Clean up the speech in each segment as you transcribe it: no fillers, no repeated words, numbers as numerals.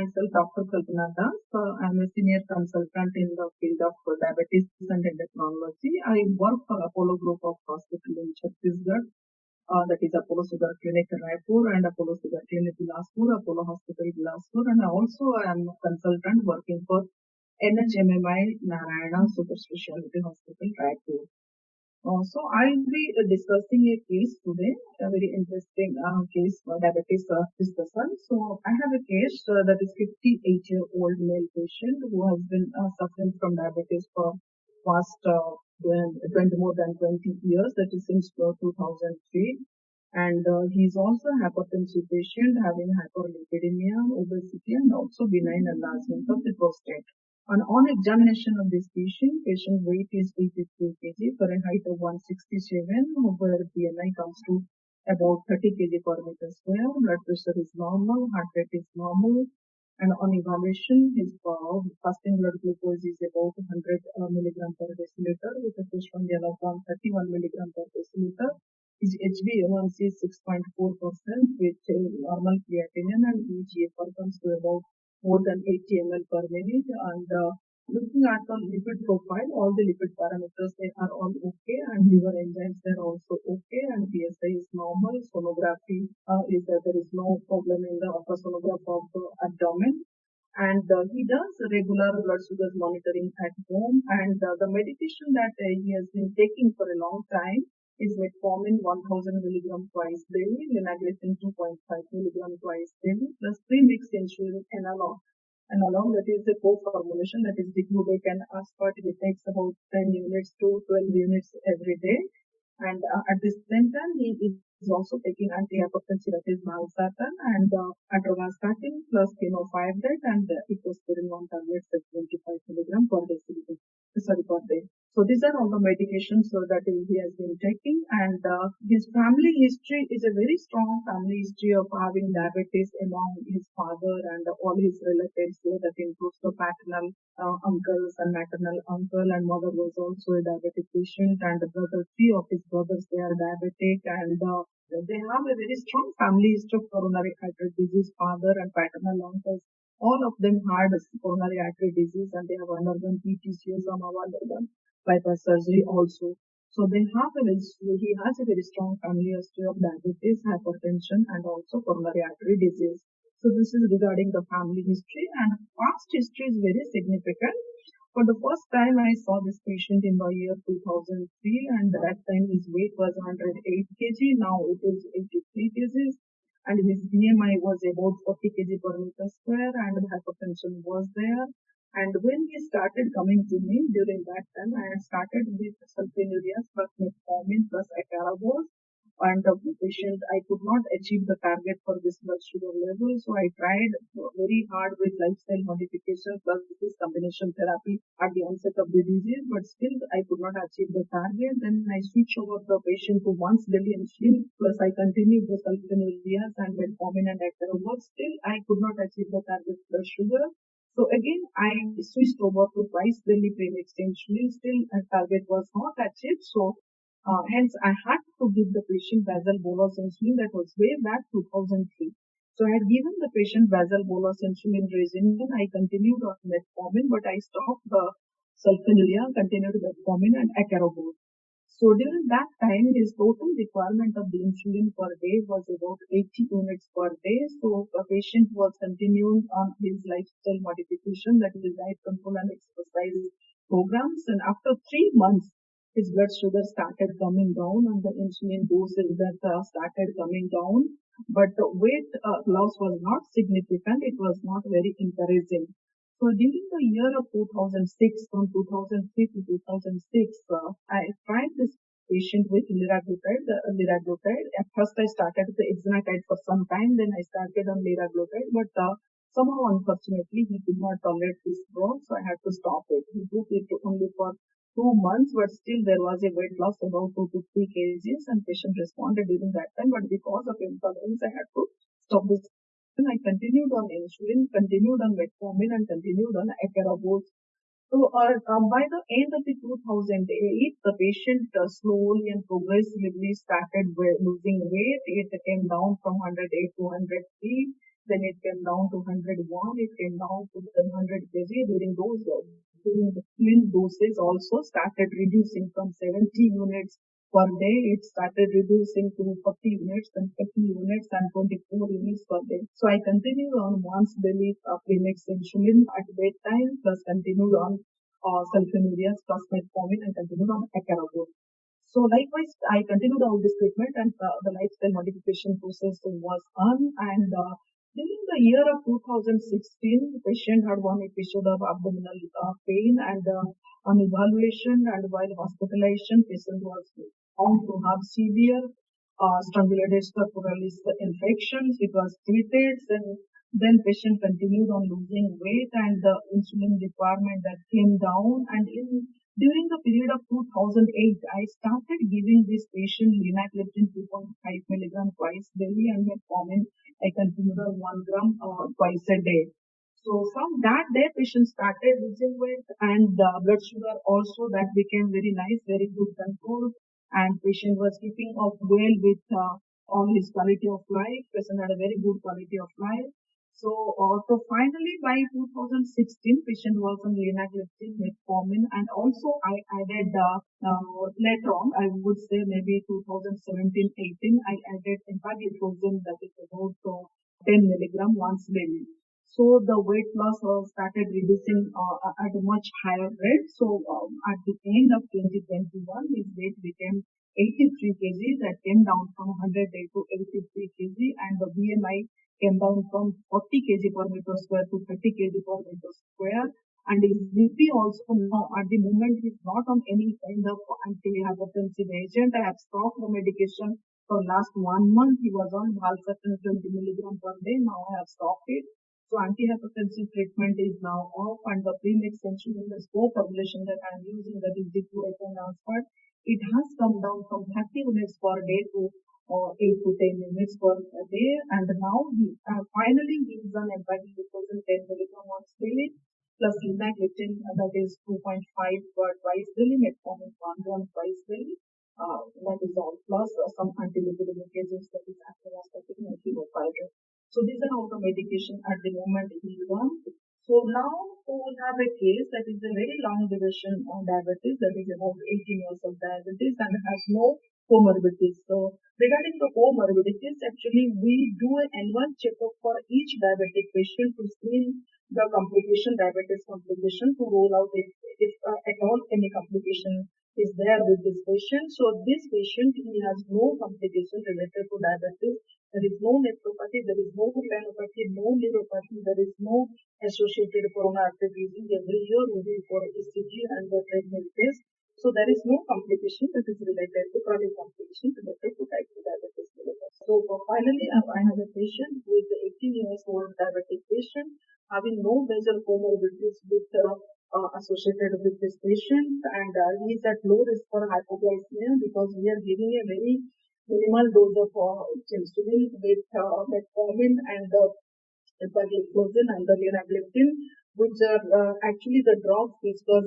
myself Dr. Kalpana. I'm a senior consultant in the field of diabetes and endocrinology. I work for Apollo Group of Hospital in Chhattisgarh, that is Apollo Sugar Clinic Raipur and Apollo Sugar Clinic Bilaspur, Apollo Hospital Bilaspur, and also I am a consultant working for NHMMI Narayana Super Specialty Hospital Raipur. So I'll be discussing a case today, a very interesting case for diabetes discussion. So I have a case that is 58-year-old male patient who has been suffering from diabetes for past 20 more than 20 years, that is since 2003. And he is also a hypertensive patient having hyperlipidemia, obesity, and also benign enlargement of the prostate. And on examination of this patient weight is 83 kg for a height of 167, where BMI comes to about 30 kg per meter square. Blood pressure is normal, heart rate is normal, and on evaluation, his fasting blood glucose is about 100 milligram per deciliter with a postprandial of 131 milligram per deciliter. His HbA1c is 6.4% with normal creatinine, and eGFR comes to about more than 80 ml per minute. And looking at the lipid profile, all the lipid parameters, they are all okay, and liver enzymes, they are also okay, and PSA is normal. Sonography is that there is no problem in the ultrasonograph of the abdomen. And he does regular blood sugars monitoring at home, and the medication that he has been taking for a long time is metformin 1000 milligram twice daily, linagliptin 2.5 milligram twice daily, plus premixed insulin analog. Analog, that is a co-formulation, that is diglubec and aspart. It takes about 10 units to 12 units every day. And at the same time, he is also taking antihypertensive, that is valsartan and atorvastatin plus fenofibrate and ecospirin 1 tablets at 25 milligram per deciliter. Sorry, per day. So these are all the medications that he has been taking, and his family history is a very strong family history of having diabetes among his father and all his relatives. So that includes the paternal uncles and maternal uncle, and mother was also a diabetic patient, and the brother, 3 of his brothers, they are diabetic, and they have a very strong family history of coronary artery disease. Father and paternal uncles, all of them had coronary artery disease, and they have undergone PTCA, some have undergone bypass surgery also. So he has a very strong family history of diabetes, hypertension, and also coronary artery disease. So this is regarding the family history, and past history is very significant. For the first time, I saw this patient in the year 2003, and that time his weight was 108 kg. Now it is 83 kg, and his BMI was about 40 kg per meter square, and hypertension was there. And when he started coming to me during that time, I had started with sulfonylureas plus metformin plus acarabose. And the patient, I could not achieve the target for this blood sugar level, so I tried very hard with lifestyle modification plus this combination therapy at the onset of the disease, but still I could not achieve the target. Then I switched over the patient to once daily insulin, plus I continued the sulfonylureas and metformin and acarabose. Still, I could not achieve the target blood sugar. So again, I switched over to twice daily premixed insulin. Still, a target was not achieved. So hence, I had to give the patient basal bolus insulin. That was way back 2003. So I had given the patient basal bolus insulin regimen. I continued on metformin, but I stopped the sulfonylurea, continued metformin and acarabose. So during that time, his total requirement of the insulin per day was about 80 units per day. So the patient was continuing on his lifestyle modification, that is diet control and exercise programs. And after 3 months, his blood sugar started coming down, and the insulin doses that started coming down, but the weight loss was not significant. It was not very encouraging. So during the year of 2006, from 2003 to 2006, I tried this patient with liraglutide. At first, I started the exenatide for some time, then I started on liraglutide, but somehow, unfortunately, he could not tolerate this drug, so I had to stop it. He took it only for 2 months, but still there was a weight loss about 2 to 3 kgs, and patient responded during that time. But because of intolerance, I had to stop this. I continued on insulin, continued on metformin, and continued on acarabose. So by the end of the 2008, the patient slowly and progressively started losing weight. It came down from 108 to 103. then it came down to 101, it came down to 100 kg during those during the clean doses also started reducing from 70 units per day, it started reducing to 40 units, then 50 units, and 24 units per day. So I continued on once daily premix insulin at bedtime, plus continued on sulfonylureas plus metformin, and continued on acarotid. So likewise, I continued all this treatment, and the lifestyle modification process was on. And during the year of 2016, the patient had one episode of abdominal pain, and on evaluation and while hospitalization, patient was found to have severe strangulated staphylococcus infections. It was treated, and then patient continued on losing weight, and the insulin requirement that came down. And during the period of 2008, I started giving this patient linagliptin 2.5 milligram twice daily, and metformin I continued on 1 gram twice a day. So from that day, patient started losing weight, and blood sugar also that became very nice, very good control, and patient was keeping up well with all his quality of life. Patient had a very good quality of life. So finally by 2016, patient was on linagliptin, metformin, and also I added later on, I would say maybe 2017-18, I added empagliflozin, that is about 10 milligram once daily. So the weight loss started reducing at a much higher rate. So at the end of 2021, his weight became 83 kg. That came down from 100 to 83 kg, and the BMI came down from 40 kg per meter square to 30 kg per meter square. And his BP also now at the moment is not on any kind of antihypertensive agent. I have stopped the medication for last 1 month. He was on valsartan 20 milligram per day. Now I have stopped it. So antihypertensive treatment is now off, and the premix insulin, the slow formulation that I am using, that is D2DM, it has come down from 30 units per day to 8 to 10 units per day. And now finally he is on empagliflozin 10 milligram once daily, plus linagliptin, that is 2.5 twice daily, metformin 1 gram twice daily. That is all, plus some anti-lipidemic agents, that is atorvastatin and chemotherapy. So these are all the medication at the moment he is on. So now we have a case that is a very long duration on diabetes, that is about 18 years of diabetes, and has no comorbidities. So regarding the comorbidities, actually we do an annual checkup for each diabetic patient to screen the diabetes complication, to rule out if at all any complication is there with this patient. So this patient, he has no complication related to diabetes. There is no nephropathy, there is no retinopathy, no neuropathy, there is no associated coronary artery disease. Every year we do for ECG and the treadmill test. So there is no complication that is related to chronic complication related to type 2 diabetes. So finally, I have a patient who is an 18 years old diabetic patient having no major comorbidities with associated with this patient, and he is at low risk for hypoglycemia because we are giving a very minimal dose of insulin with metformin and empagliflozin and the linagliptin, which are actually the drugs which was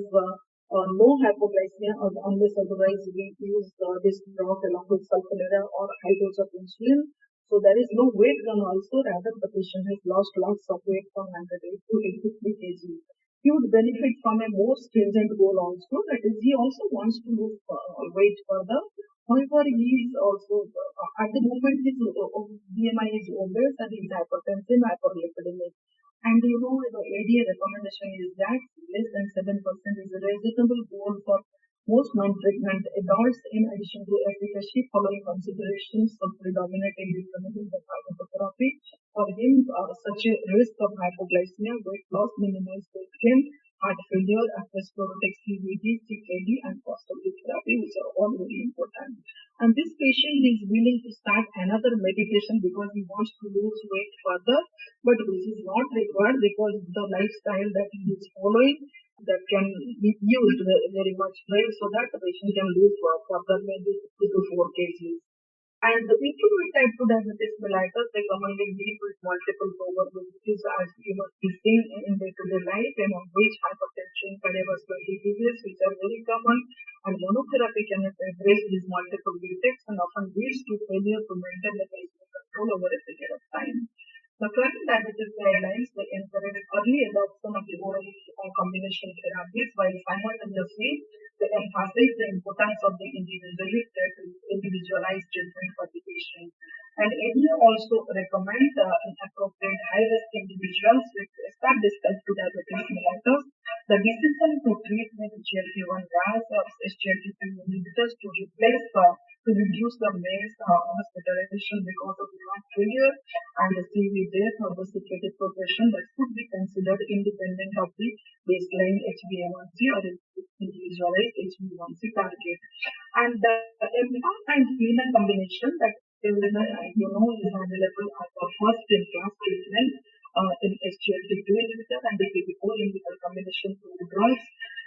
no hypoglycemia, unless otherwise we use this drug along with sulfonylurea or high dose of insulin. So there is no weight gain also, rather the patient has lost lots of weight from 108 to 83 kg. He would benefit from a more stringent goal also, that is he also wants to lose weight further. However, he is also, at the moment his BMI is obese and he is hypertensive, hyperlipidemic. And the ADA recommendation is that less than 7% is a reasonable goal for most non-pregnant adults, in addition to efficacy following considerations of predominant in determining the pharmacotherapy. For him, such a risk of hypoglycemia, weight loss, minimized weight gain, heart failure, atherosclerotic CVD, CKD, and postoperative therapy, which are all very important. And this patient is willing to start another medication because he wants to lose weight further, but this is not required because the lifestyle that he is following that can be used very much well, so that the patient can lose further maybe 2 to 4 kg. And the people with type 2 diabetes mellitus, they commonly live with multiple comorbidities, as you must be seen in day-to-day life, among which hypertension, cardiovascular diseases, which are very common, and monotherapy can address these multiple defects and often leads to failure to maintain the glycemic control over a period of time. The current diabetes guidelines they encourage early adoption of the oral combination therapies while simultaneously they emphasize the importance of the individualized treatment for the patient. And ADA also recommend an appropriate high-risk individuals with established type 2 diabetes mellitus the decision to treat with GLP-1 gas or SGLT2 inhibitors to replace to reduce the mass hospitalization because of heart failure and the CV death or the secreted progression that could be considered independent of the baseline HbA1c or individualized HbA1c target. And the MPA and renal combination that is available as a first in class treatment in SGLT2 inhibitor and the PPO inhibitor combination two drugs.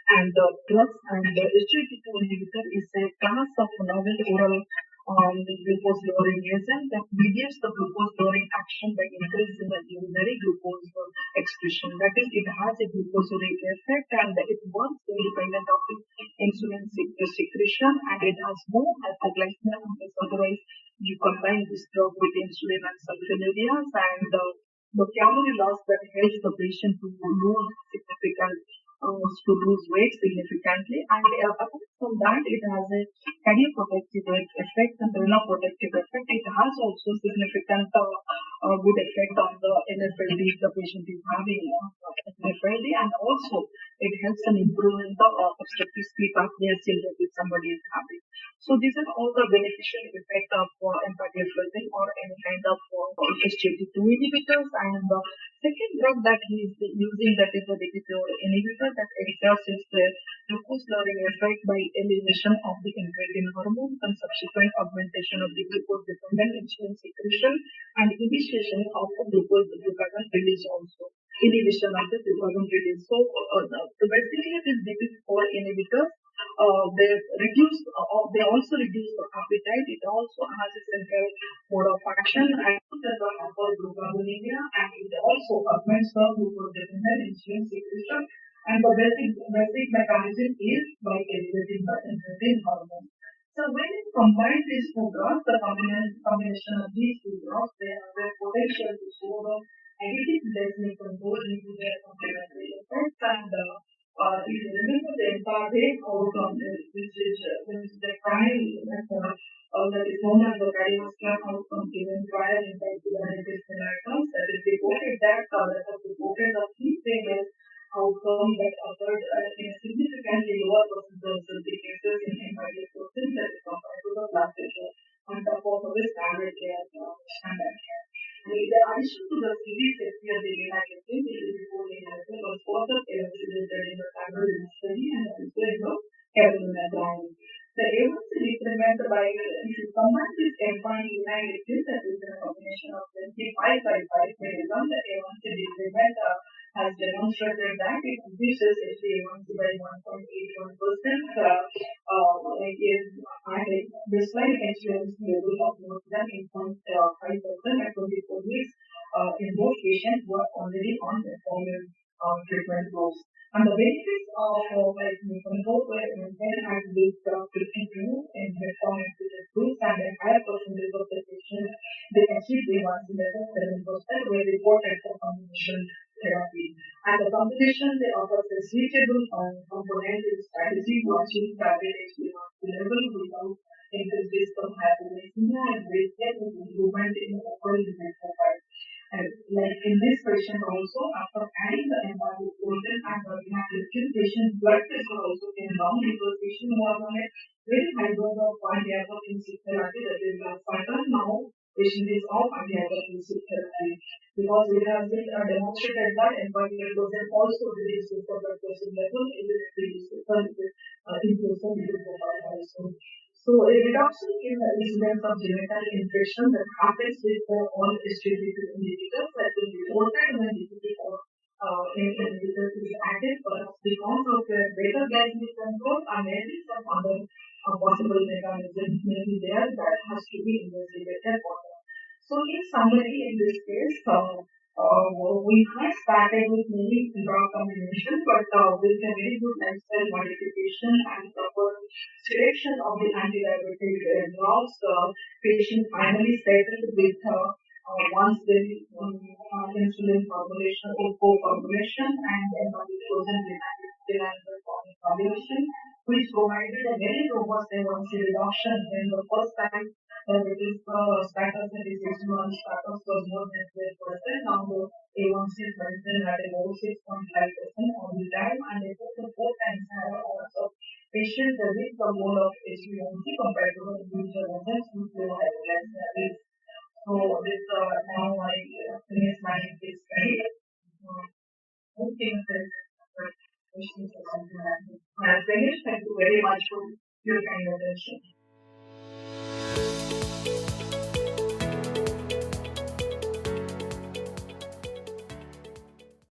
And the drugs and the SGLT2 inhibitor is a class of novel oral glucose lowering agent that mediates the glucose lowering action by increasing the urinary glucose excretion. That is, it has a glucosurate effect and it works independent of the insulin secretion and it has no hyperglycemia unless otherwise you combine this drug with insulin and sulfonylureas and the calorie loss that helps the patient to lose significant to lose weight significantly and apart from that it has a cardioprotective effect and renal protective effect. It has also significant good effect on the NFLD if the patient is having NFLD and also it helps in improving the obstructive sleep apnea syndrome if somebody is having. So these are all the beneficial effect of empagliflozin or any kind of SGLT2 inhibitors and the second drug that he is using that is the DPP inhibitor that exerts its glucose lowering effect by elimination of the incretin hormone and subsequent augmentation of the glucose dependent insulin secretion and initiation of the glucagon release also. Inhibition of the glucagon release. So basically these DPP4 inhibitors they also reduce the appetite. It also has a central mode of action and the hyperglycemia and it also augments the glucose dependent insulin secretion and the basic mechanism is by elevating the incretin hormone. So when you combine these two drugs, the combination of these two drugs, they have the potential to show the negative glycemic control into their complementary effects and if you remember the entire wave outcome, which is the trial that is known as the cardiovascular outcome given trial in type 2 diabetes mellitus, that is reported that has reported the key famous outcome that occurred in a significantly lower percentage of the cases in empagliflozin that is compared to the placebo on top of the standard care. In addition to the series safety of the linagliptin, the report was further elucidated in the standard study and also in the Kalpana trial. The A1C decrement by if you combine this combined linagliptin that is a combination of 25 milligram, the A1C decrement has demonstrated that it reduces HbA1c by 1.81% and a baseline HbA1c level of more than 8.5% at 24 weeks in those patients who are already on metformin treatment dose. And the benefits of control were maintained at week 52 in metformin treated groups and a higher percentage of the patients they achieved A1c level 7% were reported for combination therapy. And the combination they offer a suitable component in strategy to achieve target HbA1c level without increased risk of hyperglycemia and weight gain with improvement in overall lipid profile. And like in this patient also, after adding the empagliflozin and the linagliptin, patient blood pressure also came down because patient was on a very high dose of anti-hypertensive therapy that is last cycle. Now patient is off anti-hypertensive therapy because it has been demonstrated that empagliflozin also reduces the blood pressure level, it reduces the improves the lipid profile also. So a reduction in the incidence of genital infection that happens with all SGLT2 inhibitors that will be reported when DPP4 inhibitor is added, perhaps because of better glycemic control and maybe some other possible mechanisms may be there that has to be investigated further. So in summary, in this case, we have started with many drug combinations, but with a very good lifestyle modification and proper selection of the anti-diabetic drugs, patient finally settled with once there is insulin formulation or co-formulation and then the frozen formulation, which provided a very robust A1C reduction in the first time that it is status that is 6 months status was more than 12%. Now the A1C is maintained at about 6.5% all the time, and it is the 4 times higher also. Patients with the mole of HbA1c compared to the individual patients who do have less diabetes. So this now I finish my case study. I think that questions or something like that. I finished. Thank you very much for your kind attention.